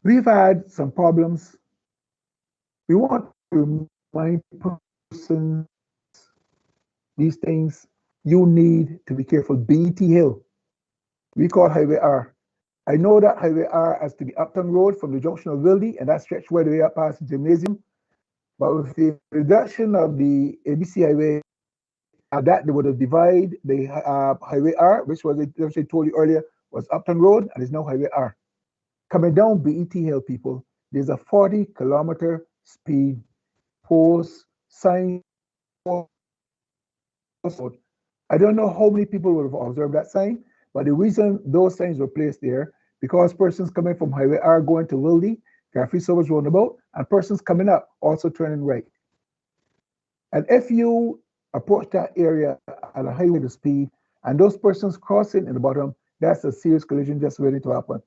We've had some problems. We want to remind persons these things. You need to be careful. BT Hill, we call Highway R. I know that Highway R as to the Upton Road from the junction of Wildy, and that stretch right away up past the gymnasium. But with the reduction of the ABC Highway, that they would have divided the Highway R, which I told you earlier was Upton Road, and is now Highway R. Coming down BET Hill, people, there's a 40-kilometer speed post sign. I don't know how many people would have observed that sign, but the reason those signs were placed there, because persons coming from Highway R going to Wildy, Garfield Silver's roundabout, and persons coming up also turning right. And if you approach that area at a high rate of speed, and those persons crossing in the bottom, that's a serious collision just waiting to happen.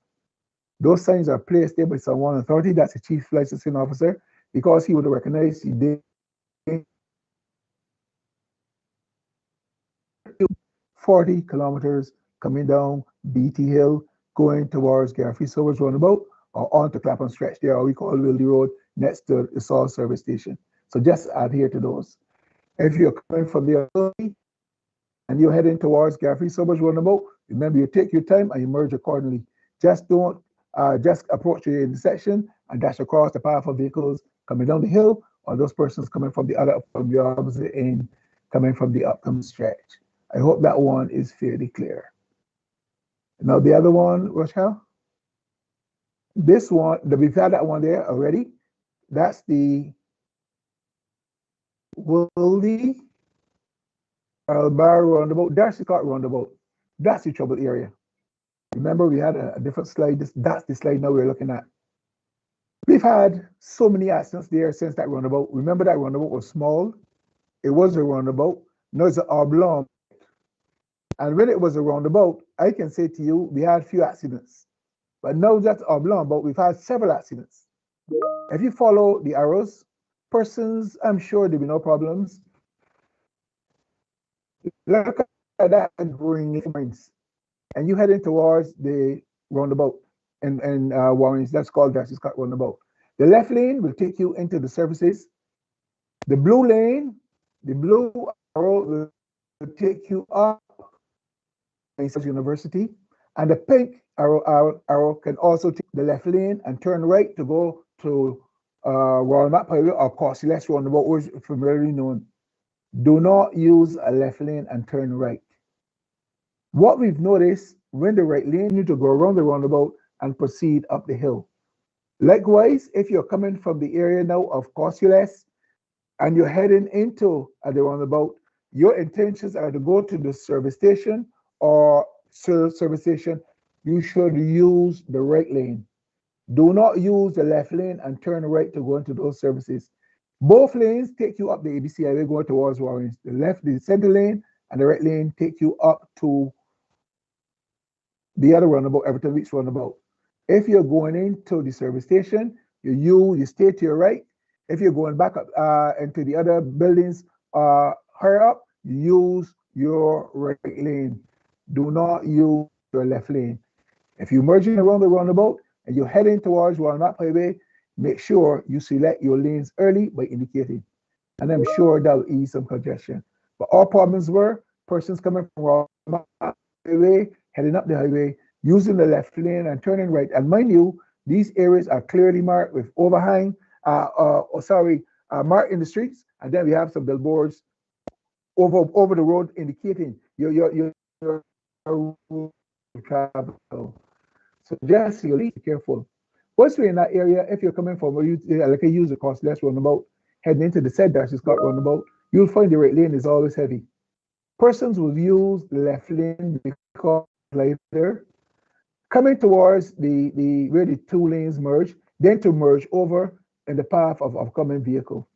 Those signs are placed there by someone authority, that's the chief licensing officer, because he would recognize the 40 kilometers coming down BT Hill, going towards Garfield Silver's roundabout, or onto Clapham Stretch there, or we call Wildy Road, next to the Saul service station. So just adhere to those. If you're coming from the and you're heading towards Garfield Silver's roundabout, remember you take your time and you merge accordingly. Just don't just approach the intersection and dash across the path of vehicles coming down the hill, or those persons coming from the opposite end, coming from the upcoming stretch. I hope that one is fairly clear. Now the other one, Rochelle, this one, we've had that one there already. That's the Wildy Albar roundabout, Darcy Scott roundabout. That's the trouble area. Remember, we had a different slide. That's the slide now we're looking at. We've had so many accidents there since that roundabout. Remember that roundabout was small. It was a roundabout. Now it's an oblong. And when it was a roundabout, I can say to you, we had few accidents. But now that's oblong, but we've had several accidents. If you follow the arrows, persons, I'm sure there'll be no problems. Look at that green lines, and you heading towards the roundabout in Warrens. That's called Darcy Scott roundabout. The left lane will take you into the services. The blue lane, the blue arrow will take you up University, and the pink arrow can also take the left lane and turn right to go to Royal Map Highway or Corsiles roundabout, which is familiarly known. Do not use a left lane and turn right. What we've noticed, when the right lane, you need to go around the roundabout and proceed up the hill. Likewise, if you're coming from the area now of Corsiles and you're heading into the roundabout, your intentions are to go to the service station or service station, you should use the right lane. Do not use the left lane and turn right to go into those services. Both lanes take you up the ABC Highway going towards Warrens. The center lane, and the right lane take you up to the other roundabout, Everton Beach roundabout. If you're going into the service station, you stay to your right. If you're going back up into the other buildings higher up, use your right lane. Do not use your left lane. If you're merging around the roundabout and you're heading towards Royal Map Highway, make sure you select your lanes early by indicating. And I'm sure that will ease some congestion. But our problems were persons coming from Royal Map Highway, heading up the highway, using the left lane and turning right. And mind you, these areas are clearly marked with overhang, marked in the streets. And then we have some billboards over the road indicating your travel. So just be careful. Once you're in that area, if you're coming from where like I use the Corsiles roundabout, heading into the said Darcy Scott roundabout, you'll find the right lane is always heavy. Persons will use the left lane because later coming towards the where the two lanes merge, then to merge over in the path of upcoming vehicle.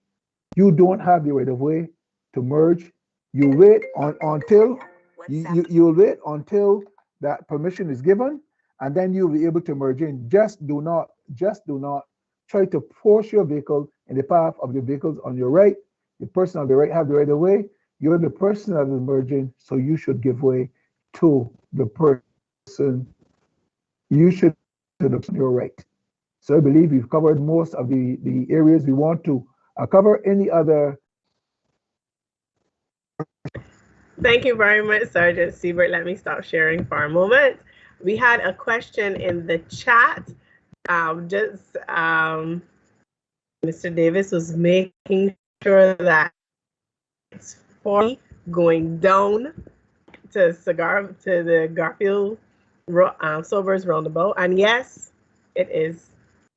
You don't have the right of way to merge. You wait until you'll wait until that permission is given, and then you'll be able to merge in. Just do not try to force your vehicle in the path of the vehicles on your right. The person on the right have the right of way. You're the person that is merging, so you should give way to the person. You should to the person on your right. So I believe we've covered most of the areas we want to cover. Any other? Thank you very much, Sergeant Siebert. Let me stop sharing for a moment. We had a question in the chat. Mr. Davis was making sure that it's 40 going down to the Garfield Sobers roundabout, and yes, it is.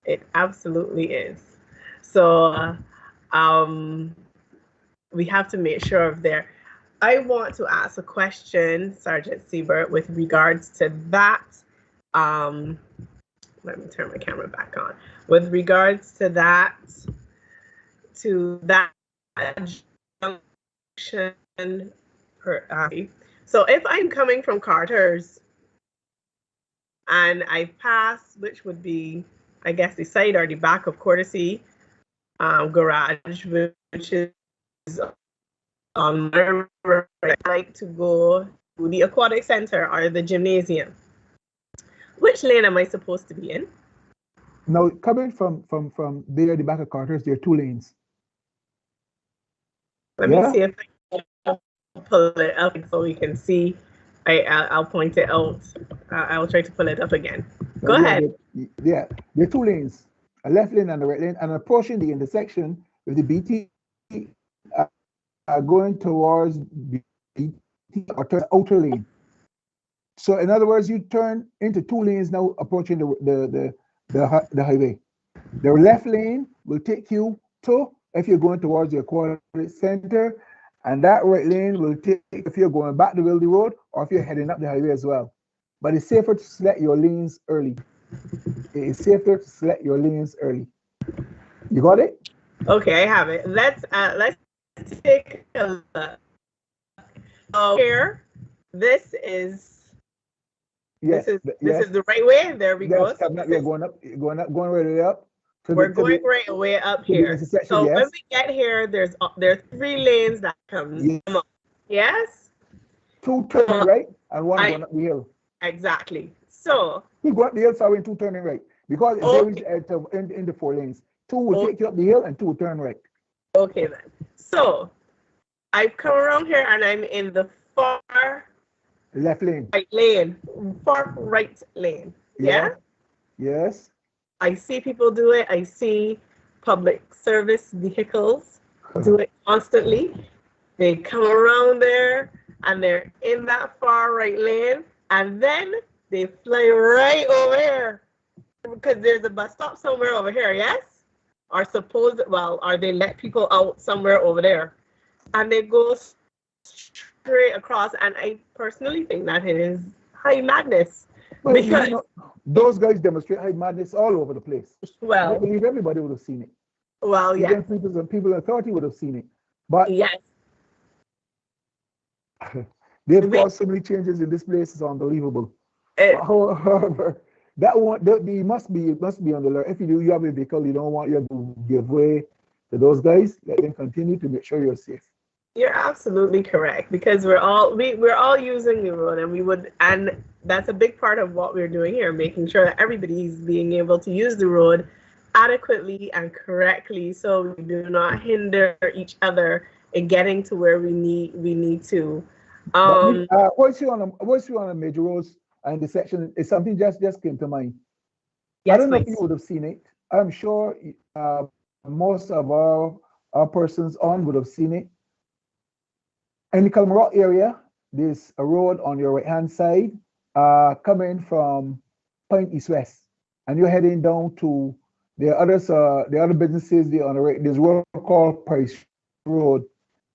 It absolutely is. So we have to make sure of there. I want to ask a question, Sergeant Siebert, with regards to that. Let me turn my camera back on. With regards to that junction. So if I'm coming from Carter's and I pass, which would be, I guess, the side or the back of Courtesy Garage, which is on my right, I like to go to the aquatic center or the gymnasium. Which lane am I supposed to be in? Now, coming from there, the back of Carter's, there are 2 lanes. Let me see if I can pull it up so we can see. I'll point it out. I'll try to pull it up again. Go ahead. There are 2 lanes, a left lane and a right lane, and approaching the intersection with the BT going towards BT or turn outer lane. So in other words, you turn into 2 lanes now approaching the highway. The left lane will take you to, if you're going towards the aquatic center, and that right lane will take if you're going back to Wildy Road or if you're heading up the highway as well. But it's safer to select your lanes early. It is safer to select your lanes early. You got it? Okay, I have it. Let's take a look. So here, this is this is the right way. There we go. You're going right way up. We're going right way up here. So when we get here, there are 3 lanes that come up. Yes? 2 turning right and 1 going up the hill. Exactly. So you go up the hill, sorry, and 2 turning right. Because there is in the 4 lanes. 2 will take you up the hill and 2 will turn right. Okay then. So I've come around here and I'm in the far left lane. Right lane. Far right lane. Yeah? Yes. I see people do it. I see public service vehicles do it constantly. They come around there and they're in that far right lane, and then they fly right over here because there's a bus stop somewhere over here, yes? Or they let people out somewhere over there, and they go straight across. And I personally think that it is high madness. Well, because those guys demonstrate high madness all over the place. Well, I believe everybody would have seen it. Well, yeah. People in authority would have seen it. But yes, they've caused so many changes in this place. It's unbelievable. However, that one, you must be on the alert. If you have a vehicle, you don't want you to give way to those guys. Let them continue to make sure you're safe. You're absolutely correct, because we're all using the road, and that's a big part of what we're doing here, making sure that everybody's being able to use the road adequately and correctly, so we do not hinder each other in getting to where we need to. Once you're on a major roads and the section, is something just came to mind. Yes, I don't know if you would have seen it. I'm sure most of our persons on would have seen it. In the Calmarock area, there's a road on your right-hand side coming from Point East West, and you're heading down to the other businesses there on the right. There's a road called Price Road.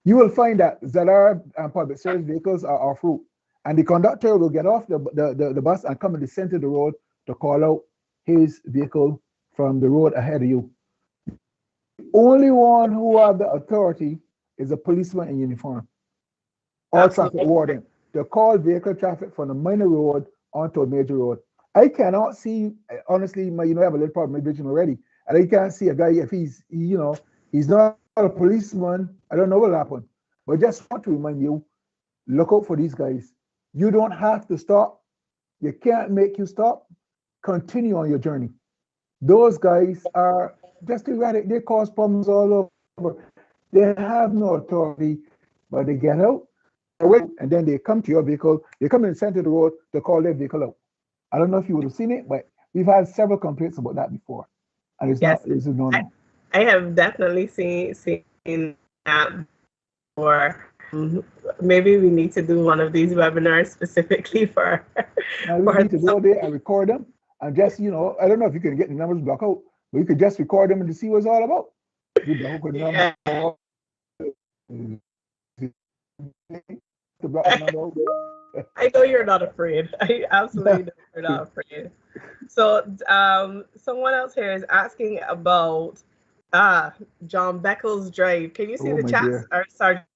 You will find that ZR and public service vehicles are off route, and the conductor will get off the bus and come in the center of the road to call out his vehicle from the road ahead of you. The only one who has the authority is a policeman in uniform or traffic warden to call vehicle traffic from a minor road onto a major road. I cannot see, honestly, I have a little problem with vision already, and I can't see a guy if he's not a policeman. I don't know what will happen, but just want to remind you, look out for these guys. You don't have to stop. You can't make you stop. Continue on your journey. Those guys are just erratic. They cause problems all over. They have no authority, but they get out, and then they come to your vehicle. They come in the center of the road to call their vehicle out. I don't know if you would have seen it, but we've had several complaints about that before, and it's Yes, not. It's no no. I have definitely seen that before. Maybe we need to do one of these webinars specifically for Now we need to go there and record them, and just I don't know if you can get the numbers blocked out, but you could just record them and to see what it's all about. You block out the number. Yeah. To block the number out. I know you're not afraid. I absolutely know you're not afraid. So someone else here is asking about John Beckles Drive. Can you see Oh, the my chat? dear. Or Sergeant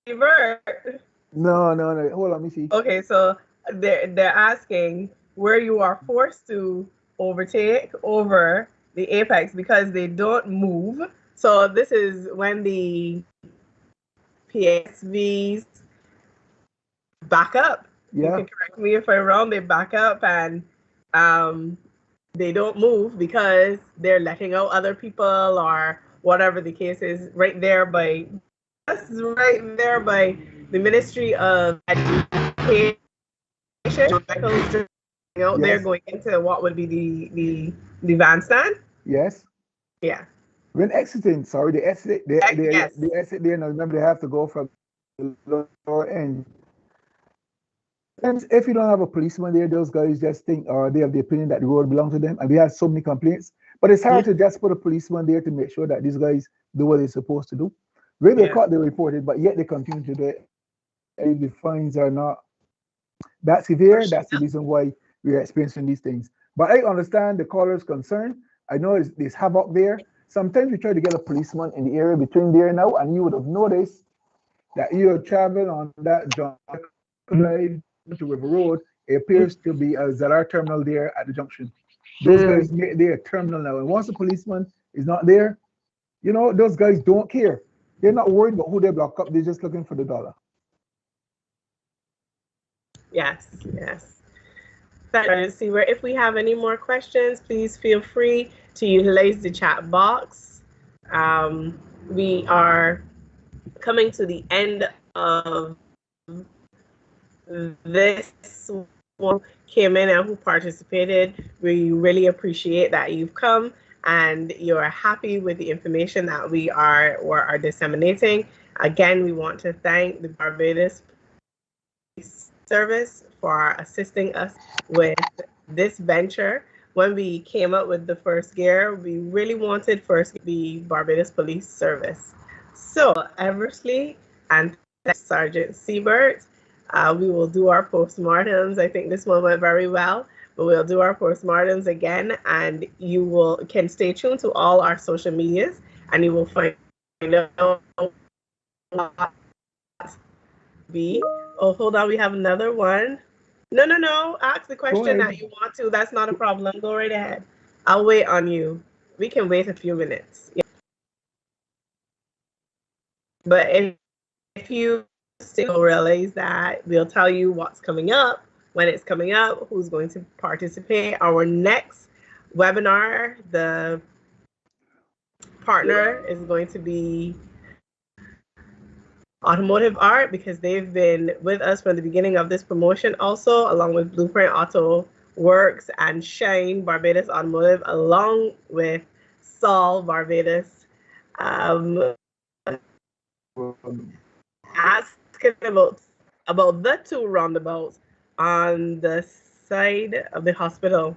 Bert? No. Hold on, let me see. Okay, so they're asking where you are forced to overtake over the apex because they don't move. So this is when the PSVs back up. You Yeah. can correct me if I'm wrong. They back up and they don't move because they're letting out other people or whatever the case is. Right there by the Ministry of Education. They're going into what would be the van stand. Yes. Yeah. When exiting, sorry, they exit. Yes. They exit there. Now remember, they have to go from the lower end. And if you don't have a policeman there, those guys just think, or they have the opinion that the road belongs to them. And we had so many complaints. But it's hard to just put a policeman there to make sure that these guys do what they're supposed to do. When they caught, they reported, but yet they continue to do it. And the fines are not that severe. That's the reason why we are experiencing these things. But I understand the caller's concern. I know there's havoc there. Sometimes we try to get a policeman in the area between there and now, and you would have noticed that you're traveling on that John Drive to River Road. It appears to be a ZR terminal there at the junction. Those guys make their terminal now, and once the policeman is not there, those guys don't care. They're not worried about who they block up. They're just looking for the dollar. Yes. See where if we have any more questions, please feel free to utilize the chat box. We are coming to the end of this one came in and who participated. We really appreciate that you've come and you're happy with the information that we are disseminating. Again, we want to thank the Barbados Police Service for assisting us with this venture. When we came up with the first gear, we really wanted first the Barbados Police Service. So Eversley and Sergeant Siebert, we will do our postmortems. I think this one went very well, but we'll do our postmortems again, and you can stay tuned to all our social medias, and you will find out. Oh, hold on, we have another one. No. Ask the question that you want to. That's not a problem. Go right ahead. I'll wait on you. We can wait a few minutes. Yeah. But if you still realize that we'll tell you what's coming up, when it's coming up, who's going to participate. Our next webinar, the partner is going to be Automotive Art, because they've been with us from the beginning of this promotion also, along with Blueprint Auto Works and Shine Barbados Automotive, along with Saul Barbados. Asking about the two roundabouts on the side of the hospital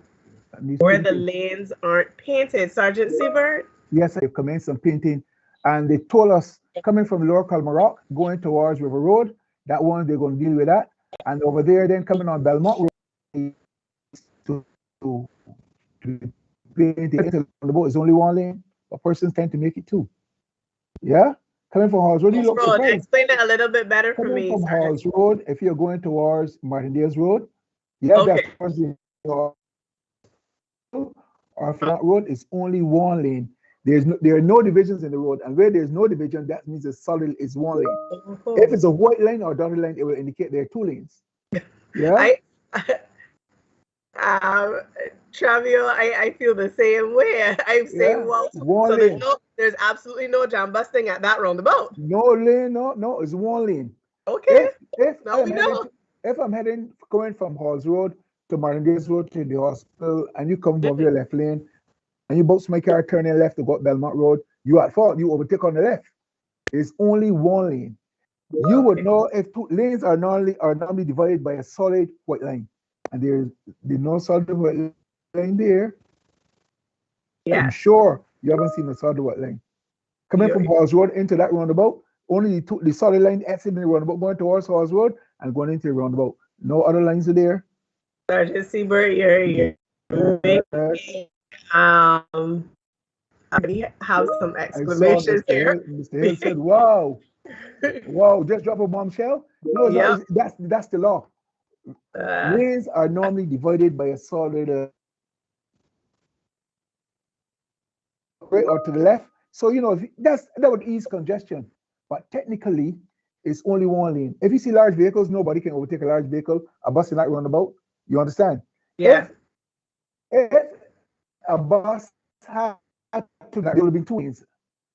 where the lanes aren't painted. Sergeant Siebert? Yes, they've commenced some painting, and they told us coming from Lower Calmarock, going towards River Road, that one they're going to deal with that. And over there, then coming on Belmont Road to paint the boat is only one lane. A person's trying to make it two. Yeah? Coming from Halls Road, you look surprised. Explain it a little bit better for me. Coming from Halls Road, if you're going towards Martindale's Road, that's or Flat Road is only one lane. There are no divisions in the road, and where there's no division, that means it's solid, it's one lane. If it's a white line or dotted line, it will indicate there are two lanes. Yeah. Travio, I feel the same way. I'm saying, Yeah, well, one so lane. there's absolutely no jam busting at that roundabout. No lane, no, it's one lane. Okay, If now I'm we heading know. if I'm heading going from Halls Road to Martingales Road to the hospital and you come over your left lane and you both my car turning left to go up Belmont Road, you at fault, you overtake on the left. It's only one lane. You would Okay. know if two lanes are normally divided by a solid white line. And there's no solid white line there. I'm Yeah. sure you haven't seen a solid white line. Coming from Halls Road into that roundabout, only the solid line exiting the roundabout going towards Halls Road and going into the roundabout. No other lines are there. Sergeant Seabird, you're making, I have some I saw exclamations here. Mr. Hill said, wow, wow, just drop a bombshell. No, Yep. that's the law. Lanes are normally divided by a solid right or to the left. So you know that would ease congestion. But technically, it's only one lane. If you see large vehicles, nobody can overtake a large vehicle, a bus in that roundabout. You understand? Yeah. If a bus had to, there would have been two lanes.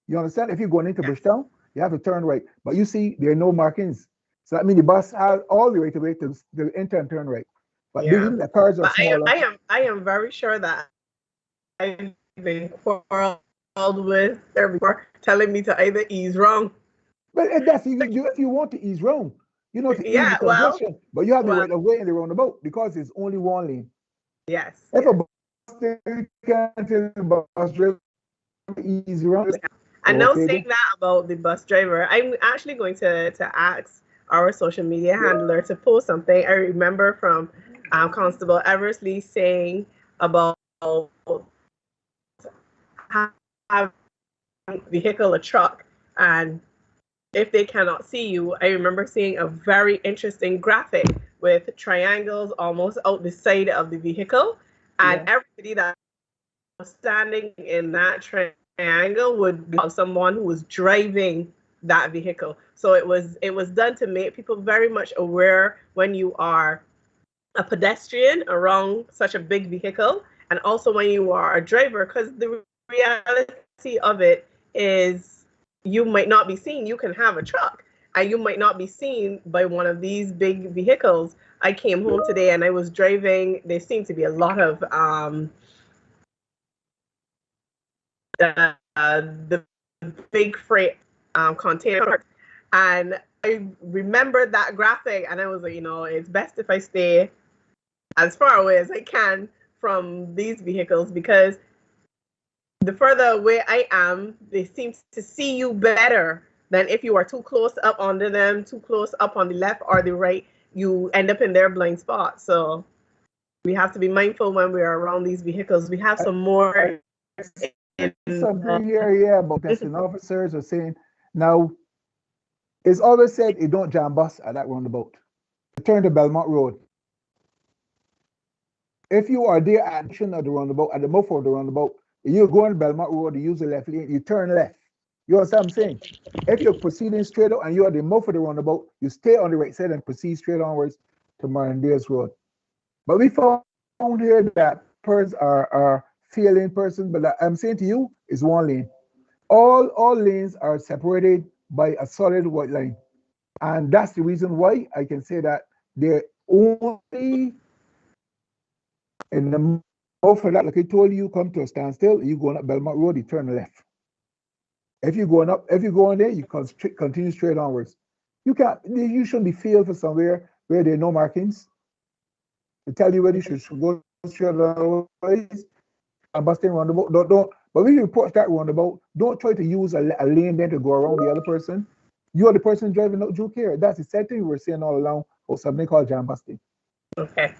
You understand? If you're going into Bridgetown, you have to turn right. But you see, there are no markings. So that means the bus has all the right away to enter and turn right. But being the cars are smaller. I am very sure that I've been quarreled with her before, telling me to either ease wrong. But that's if you want to ease wrong, you know, to ease the congestion. But you have the right of way in the roundabout because it's only one lane. Yes. If a bus can't tell the bus driver ease wrong. And now saying that about the bus driver, I'm actually going to ask our social media handler to post something. I remember from Constable Eversley saying about having a vehicle, a truck, and if they cannot see you, I remember seeing a very interesting graphic with triangles almost out the side of the vehicle, and everybody that was standing in that triangle would have someone who was driving that vehicle. So it was done to make people very much aware when you are a pedestrian around such a big vehicle, and also when you are a driver, because the reality of it is you might not be seen. You can have a truck and you might not be seen by one of these big vehicles. I came home today and I was driving. There seemed to be a lot of the big freight container, and I remembered that graphic and I was like, you know, it's best if I stay as far away as I can from these vehicles, because the further away I am, they seem to see you better than if you are too close up under them, too close up on the left or the right, you end up in their blind spot. So we have to be mindful when we are around these vehicles. We have some more. Something here, about pedestrian officers are saying now. It's always said you don't jam bus at that roundabout. Turn to Belmont Road. If you are there at the of the roundabout, at the mouth of the roundabout, you're going to Belmont Road, you use the left lane, you turn left. You understand what I'm saying? If you're proceeding straight out and you're at the mouth of the roundabout, you stay on the right side and proceed straight onwards to Martingales Road. But we found here that persons are failing persons, but I'm saying to you, it's one lane. All lanes are separated by a solid white line. And that's the reason why I can say that they're only in the mouth for that, like I told you, come to a standstill, you going up Belmont Road, you turn left. If you're going there, you continue straight onwards. You shouldn't be failed for somewhere where there are no markings to tell you whether you should go straight otherwise. And busting roundabout, don't. But when you approach that roundabout, don't try to use a lane then to go around the other person. You are the person driving, not Drew care. That's the same thing we were saying all along, or something called jam busting. Okay.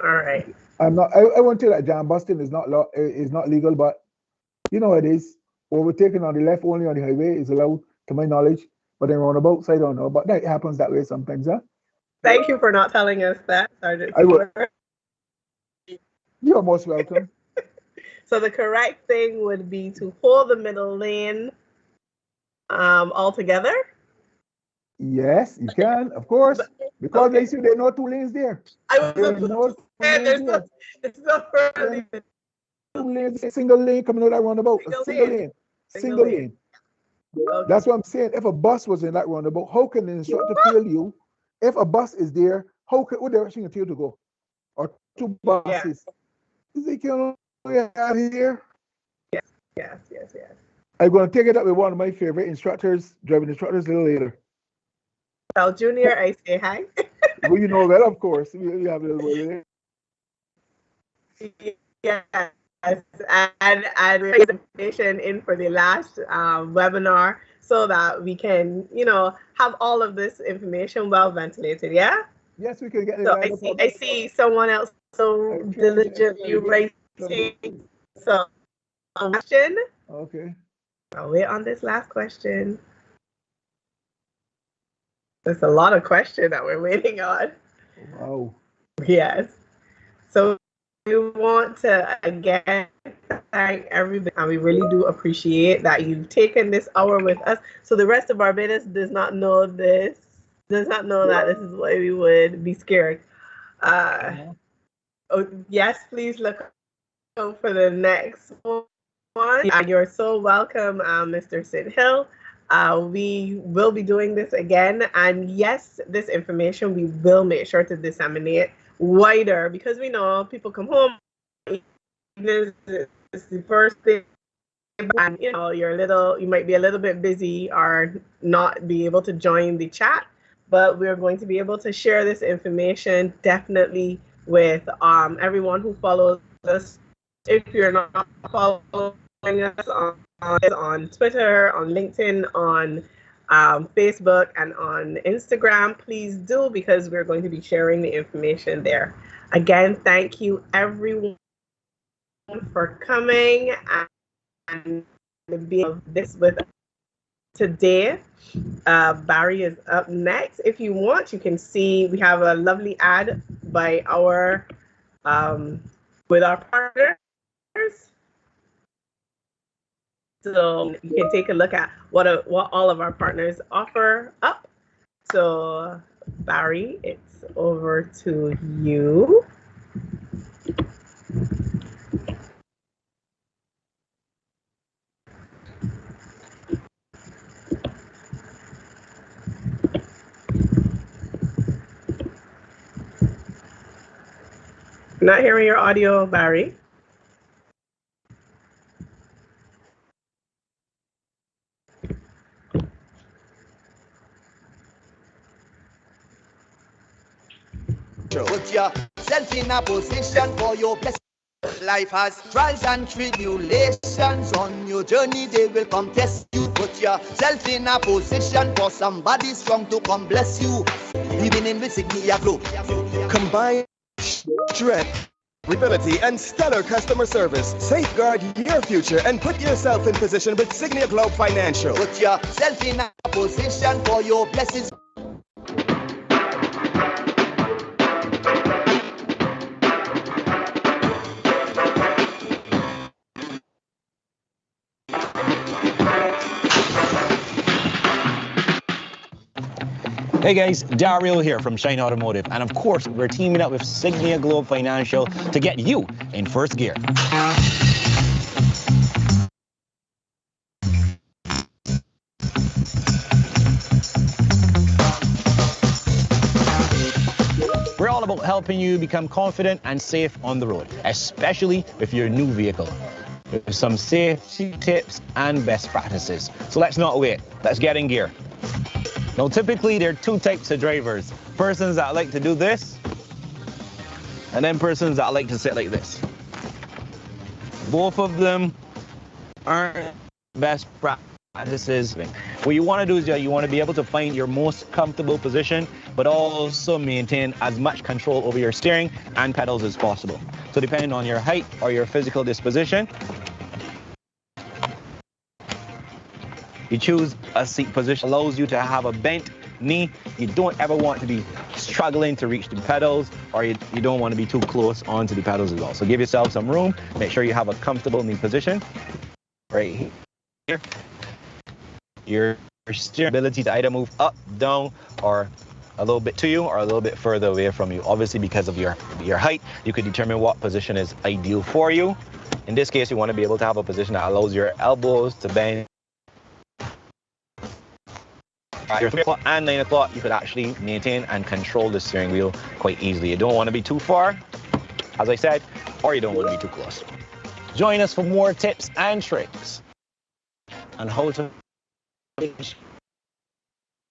All right. I won't tell that jam busting is not legal, but you know it is. Overtaking on the left only on the highway is allowed, to my knowledge. But then roundabouts, I don't know. But that happens that way sometimes, huh? Thank you for not telling us that, Sergeant. I will. You're most welcome. So the correct thing would be to hold the middle lane altogether. Yes, you can, of course, because they see there are no two lanes there. I was There's no, it's no further. Single lane coming out that roundabout. Single Single lane. lane. Single Single lane. lane. Okay. That's what I'm saying. If a bus was in that roundabout, how can the instructor fail you? If a bus is there, what direction you tell you to go? Or two buses. They can only out here. Yes. I'm going to take it up with one of my favorite instructors, driving instructors a little later. Well, Junior, I say hi. Well, you know that, of course. We have a little word Yes, and we put information in for the last webinar so that we can, have all of this information well ventilated. Yeah. Yes, we can get it. So I see someone else so diligently writing. So, question. Okay. I'll wait on this last question. There's a lot of questions that we're waiting on. Wow. Yes. So we want to again thank everybody, and we really do appreciate that you've taken this hour with us. So the rest of Barbados does not know that this is why we would be scared. Yes, please look out for the next one. And you're so welcome, Mr. Sid Hill. We will be doing this again, and yes, this information we will make sure to disseminate wider, because we know people come home, it's the first thing, and you might be a little bit busy or not be able to join the chat, but we're going to be able to share this information definitely with everyone who follows us. If you're not following us on Twitter, on LinkedIn, on Facebook, and on Instagram, please do, because we're going to be sharing the information there. Again, thank you everyone for coming and being this with us today. Barry is up next. If you want, you can see we have a lovely ad by our with our partners. So you can take a look at what all of our partners offer up. So Barry, it's over to you. Not hearing your audio, Barry. Put yourself in a position for your blessing. Life has trials and tribulations. On your journey, they will come test you. Put yourself in a position for somebody strong to come bless you. Living in with Signia Globe. Combine strength, ability, and stellar customer service. Safeguard your future and put yourself in position with Signia Globe Financial. Put yourself in a position for your blessings. Hey guys, Dario here from Shine Automotive, and of course we're teaming up with Signia Globe Financial to get you in first gear. We're all about helping you become confident and safe on the road, especially with your new vehicle, with some safety tips and best practices. So let's not wait, let's get in gear. Now, typically, there are two types of drivers. Persons that like to do this, and then persons that like to sit like this. Both of them aren't best practices. What you want to do is you want to be able to find your most comfortable position, but also maintain as much control over your steering and pedals as possible. So depending on your height or your physical disposition, you choose a seat position that allows you to have a bent knee. You don't ever want to be struggling to reach the pedals, or you don't want to be too close onto the pedals as well. So give yourself some room. Make sure you have a comfortable knee position. Right here. Your steering ability to either move up, down, or a little bit to you or a little bit further away from you. Obviously, because of your height, you could determine what position is ideal for you. In this case, you want to be able to have a position that allows your elbows to bend. At your 3 o'clock and 9 o'clock, you could actually maintain and control the steering wheel quite easily. You don't want to be too far, as I said, or you don't want to be too close. Join us for more tips and tricks on how to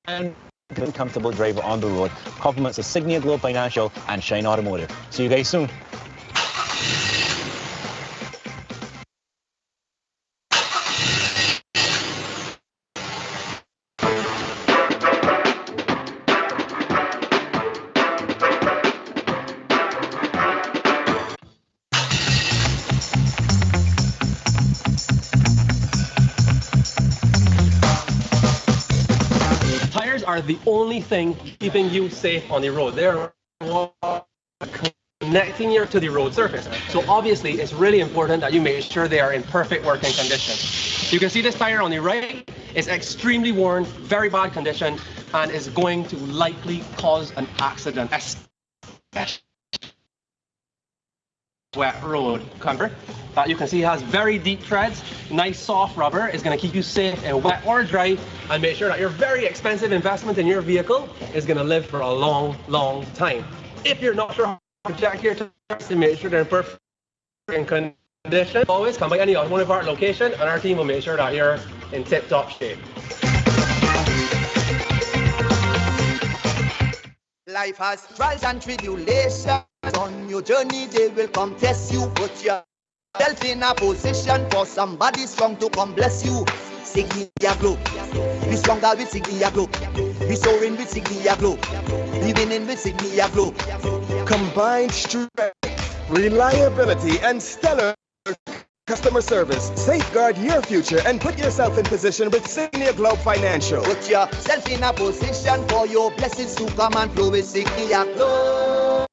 and be a comfortable driver on the road. Compliments of Signia Globe Financial and Shine Automotive. See you guys soon. Are the only thing keeping you safe on the road. They're connecting you to the road surface. So obviously it's really important that you make sure they are in perfect working condition. You can see this tire on the right is extremely worn, very bad condition, and is going to likely cause an accident. Wet road cover that you can see has very deep treads. Nice soft rubber is going to keep you safe in wet or dry, and make sure that your very expensive investment in your vehicle is going to live for a long time. If you're not sure how to check your tires to make sure they're in perfect condition, always come by any automotive art location and our team will make sure that you're in tip-top shape. Life has trials and tribulations. On your journey, they will come test you. Put yourself in a position for somebody strong to come bless you. Signia Globe. Be stronger with Signia Globe. Be soaring with Signia Globe. Be winning with Signia Globe. Combined strength, reliability, and stellar customer service. Safeguard your future and put yourself in position with Signia Globe Financial. Put yourself in a position for your blessings to come and flow with Signia Globe.